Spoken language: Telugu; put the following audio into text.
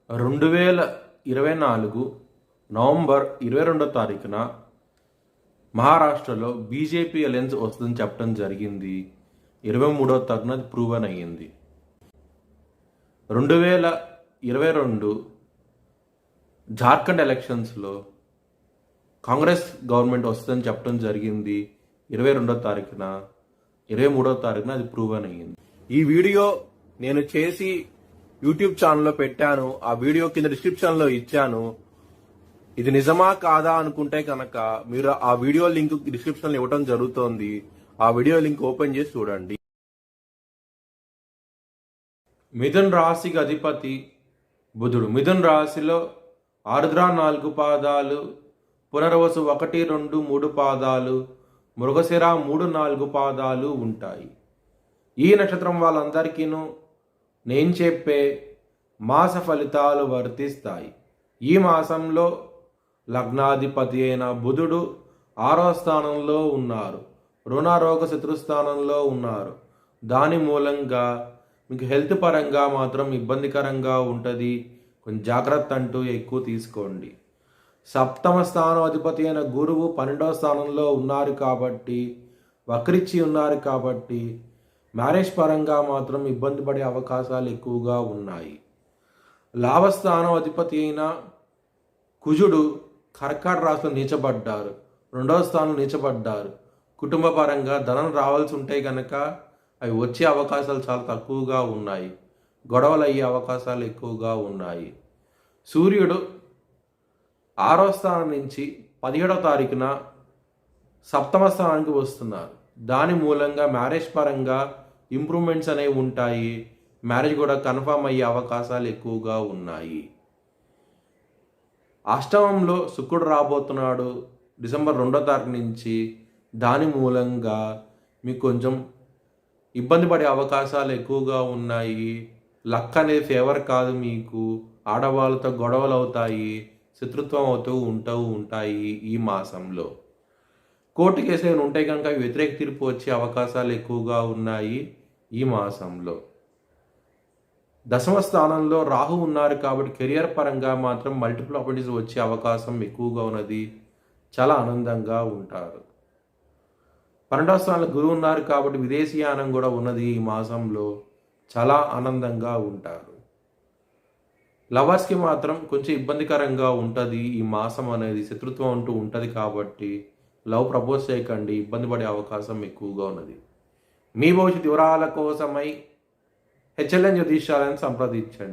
2024 నవంబర్ 22వ తారీఖున మహారాష్ట్రలో బీజేపీ అలయన్స్ వస్తుందని చెప్పడం జరిగింది. 23వ తారీఖున అది ప్రూవన్ అయ్యింది. 2022 జార్ఖండ్ ఎలక్షన్స్లో కాంగ్రెస్ గవర్నమెంట్ వస్తుందని చెప్పడం జరిగింది. 22వ తారీఖున 23వ తారీఖున అది ప్రూవన్ అయ్యింది. ఈ వీడియో నేను చేసి యూట్యూబ్ ఛానల్లో పెట్టాను. ఆ వీడియో కింద డిస్క్రిప్షన్లో ఇచ్చాను. ఇది నిజమా కాదా అనుకుంటే కనుక మీరు ఆ వీడియో లింక్ డిస్క్రిప్షన్లో ఇవ్వడం జరుగుతోంది. ఆ వీడియో లింక్ ఓపెన్ చేసి చూడండి. మిథున్ రాశికి అధిపతి బుధుడు. మిథున్ రాశిలో ఆరుద్ర 4 పాదాలు, పునర్వసు 1, 2, 3 పాదాలు, మృగశిర 3, 4 పాదాలు ఉంటాయి. ఈ నక్షత్రం వాళ్ళందరికీను నేను చెప్పే మాస ఫలితాలు వర్తిస్తాయి. ఈ మాసంలో లగ్నాధిపతి అయిన బుధుడు 6వ స్థానంలో ఉన్నారు. రుణరోగ శత్రుస్థానంలో ఉన్నారు. దాని మూలంగా మీకు హెల్త్ పరంగా మాత్రం ఇబ్బందికరంగా ఉంటుంది. కొంచెం జాగ్రత్త అంటూ ఎక్కువ తీసుకోండి. 7వ స్థానం అధిపతి అయిన గురువు 12వ స్థానంలో ఉన్నారు కాబట్టి, వక్రించి ఉన్నారు కాబట్టి మ్యారేజ్ పరంగా మాత్రం ఇబ్బంది పడే అవకాశాలు ఎక్కువగా ఉన్నాయి. లాభస్థానం అధిపతి అయిన కుజుడు కర్కాట రాశిలో నీచబడ్డారు. 2వ స్థానం నీచబడ్డారు. కుటుంబ పరంగా ధనం రావాల్సి ఉంటే కనుక అవి వచ్చే అవకాశాలు చాలా తక్కువగా ఉన్నాయి. గొడవలు అయ్యే అవకాశాలు ఎక్కువగా ఉన్నాయి. సూర్యుడు 6వ స్థానం నుంచి 17వ తారీఖున 7వ స్థానానికి వస్తున్నారు. దాని మూలంగా మ్యారేజ్ పరంగా ఇంప్రూవ్మెంట్స్ అనేవి ఉంటాయి. మ్యారేజ్ కూడా కన్ఫర్మ్ అయ్యే అవకాశాలు ఎక్కువగా ఉన్నాయి. అష్టమంలో శుక్రుడు రాబోతున్నాడు డిసెంబర్ 2వ తారీఖు నుంచి. దాని మూలంగా మీకు కొంచెం ఇబ్బంది పడే అవకాశాలు ఎక్కువగా ఉన్నాయి. లక్ అనేది ఫేవర్ కాదు. మీకు ఆడవాళ్ళతో గొడవలు అవుతాయి, శత్రుత్వం ఉంటాయి ఈ మాసంలో. కోర్టు కేసులు ఉంటే కనుక వ్యతిరేక తీర్పు వచ్చే అవకాశాలు ఎక్కువగా ఉన్నాయి ఈ మాసంలో. 10వ స్థానంలో రాహు ఉన్నారు కాబట్టి కెరియర్ పరంగా మాత్రం మల్టిపుల్ ఆపర్చునిటీస్ వచ్చే అవకాశం ఎక్కువగా ఉన్నది. చాలా ఆనందంగా ఉంటారు. 12వ స్థానంలో గురువు ఉన్నారు కాబట్టి విదేశీయానం కూడా ఉన్నది ఈ మాసంలో. చాలా ఆనందంగా ఉంటారు. లవర్స్కి మాత్రం కొంచెం ఇబ్బందికరంగా ఉంటుంది ఈ మాసం అనేది. శత్రుత్వం అంటూ ఉంటుంది కాబట్టి లవ్ ప్రపోజ్ చేయకండి. ఇబ్బంది పడే అవకాశం ఎక్కువగా ఉన్నది. మీ భవిష్యత్ వివరాల కోసమై హెచ్ఎల్ఎన్ జ్యోతిష్యాలను సంప్రదించండి.